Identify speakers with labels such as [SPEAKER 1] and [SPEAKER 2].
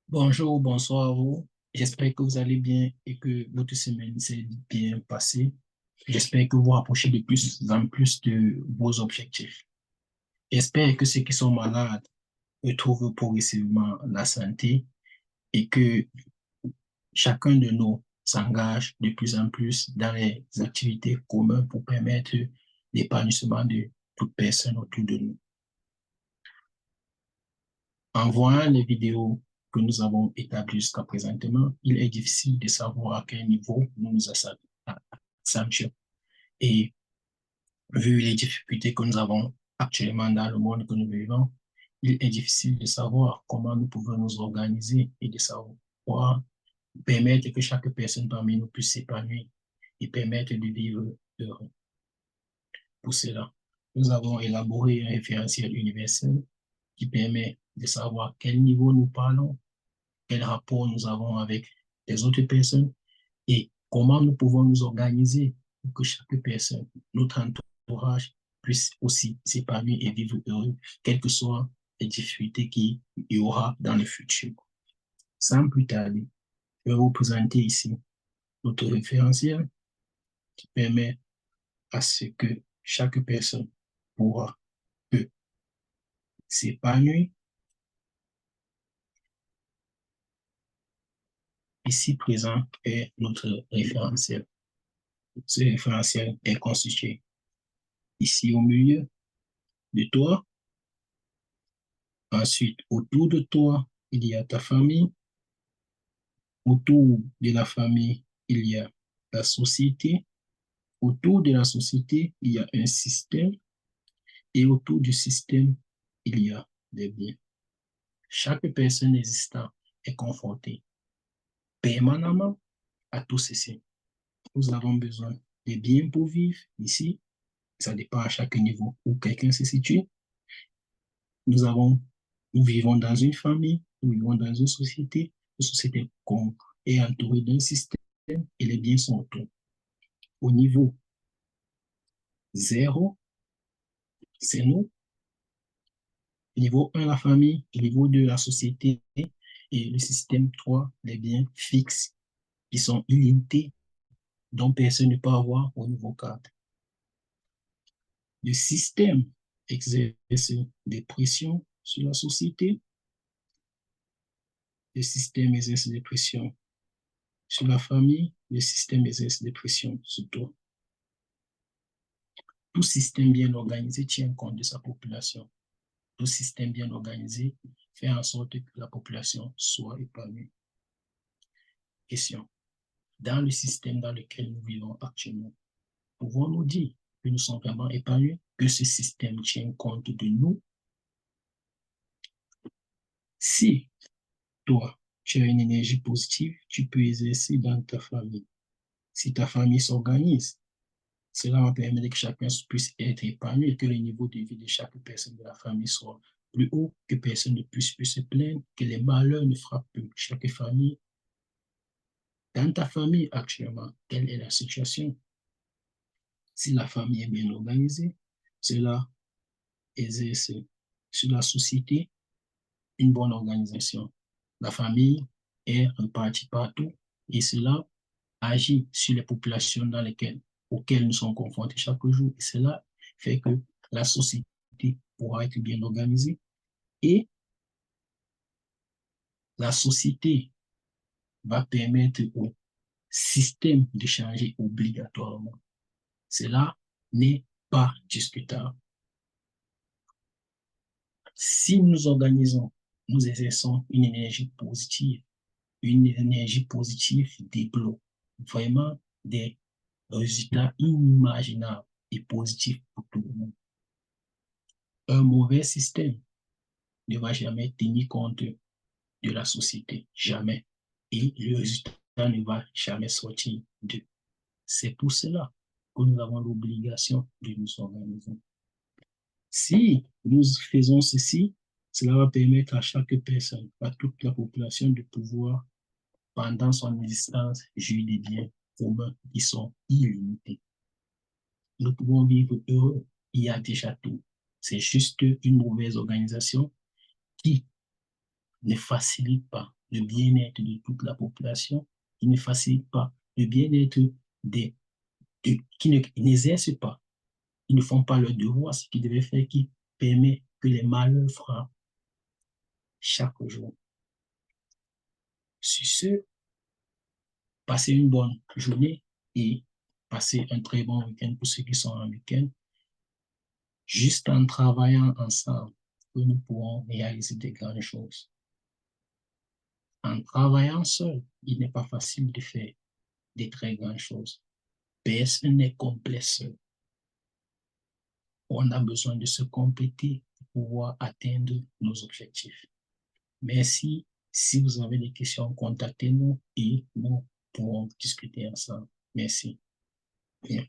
[SPEAKER 1] Bonjour, bonsoir à vous. J'espère que vous allez bien et que votre semaine s'est bien passée. J'espère que vous rapprochez de plus en plus de vos objectifs. J'espère que ceux qui sont malades retrouvent progressivement la santé et que chacun de nous s'engage de plus en plus dans les activités communes pour permettre l'épanouissement de toute personne autour de nous. En voyant les vidéos que nous avons établies jusqu'à présentement, il est difficile de savoir à quel niveau nous nous accentuons. Et vu les difficultés que nous avons actuellement dans le monde que nous vivons, il est difficile de savoir comment nous pouvons nous organiser et de savoir permettre que chaque personne parmi nous puisse s'épanouir et permettre de vivre heureux. Pour cela, nous avons élaboré un référentiel universel qui permet de savoir quel niveau nous parlons, quel rapport nous avons avec les autres personnes et comment nous pouvons nous organiser pour que chaque personne, notre entourage, puisse aussi s'épanouir et vivre heureux, quelles que soient les difficultés qu'il y aura dans le futur. Sans plus tarder, je vais vous présenter ici notre référentiel qui permet à ce que chaque personne pourra peut s'épanouir. Ici présent est notre référentiel. Ce référentiel est constitué ici au milieu de toi. Ensuite, autour de toi, il y a ta famille. Autour de la famille, il y a la société. Autour de la société, il y a un système. Et autour du système, il y a des biens. Chaque personne existante est confrontée permanemment à tout ceci. Nous avons besoin de biens pour vivre ici. Ça dépend à chaque niveau où quelqu'un se situe. Nous avons, nous vivons dans une famille, nous vivons dans une société est entourée d'un système et les biens sont autour. Au niveau zéro, c'est nous. Niveau 1, la famille. Niveau 2, la société. Et le système 3, les biens fixes qui sont illimités, dont personne ne peut avoir au niveau 4. Le système exerce des pressions sur la société. Le système exerce des pressions sur la famille. Le système exerce des pressions sur toi. Tout système bien organisé tient compte de sa population. Tout système bien organisé fait en sorte que la population soit épanouie. Question. Dans le système dans lequel nous vivons actuellement, pouvons-nous dire que nous sommes vraiment épanouis, que ce système tient compte de nous? Si toi, tu as une énergie positive, tu peux exercer dans ta famille. Si ta famille s'organise, cela va permettre que chacun puisse être épanoui, que le niveau de vie de chaque personne de la famille soit plus haut, que personne ne puisse plus se plaindre, que les malheurs ne frappent plus chaque famille. Dans ta famille actuellement, quelle est la situation? Si la famille est bien organisée, cela exerce sur la société une bonne organisation. La famille est répartie partout et cela agit sur les populations auxquelles nous sommes confrontés chaque jour. Et cela fait que la société pourra être bien organisée et la société va permettre au système de changer obligatoirement. Cela n'est pas discutable. Si nous organisons, nous exerçons une énergie positive débloque vraiment des résultats inimaginables et positifs pour tout le monde. Un mauvais système ne va jamais tenir compte de la société, jamais. Et le résultat ne va jamais sortir d'eux. C'est pour cela que nous avons l'obligation de nous organiser. Si nous faisons ceci, cela va permettre à chaque personne, à toute la population de pouvoir, pendant son existence, jouir des biens communs qui sont illimités. Nous pouvons vivre heureux, il y a déjà tout. C'est juste une mauvaise organisation qui ne facilite pas le bien-être de toute la population, qui ne facilitent pas le bien-être qui n'exercent pas, ils ne font pas leur devoir, ce qu'ils devaient faire, qui permet que les malheurs frappent chaque jour. Sur ce, passez une bonne journée et passez un très bon week-end pour ceux qui sont en week-end. Juste en travaillant ensemble que nous pourrons réaliser de grandes choses. En travaillant seul, il n'est pas facile de faire de très grandes choses. Personne n'est complet seul. On a besoin de se compléter pour pouvoir atteindre nos objectifs. Merci. Si vous avez des questions, contactez-nous et nous pourrons discuter ensemble. Merci. Bien.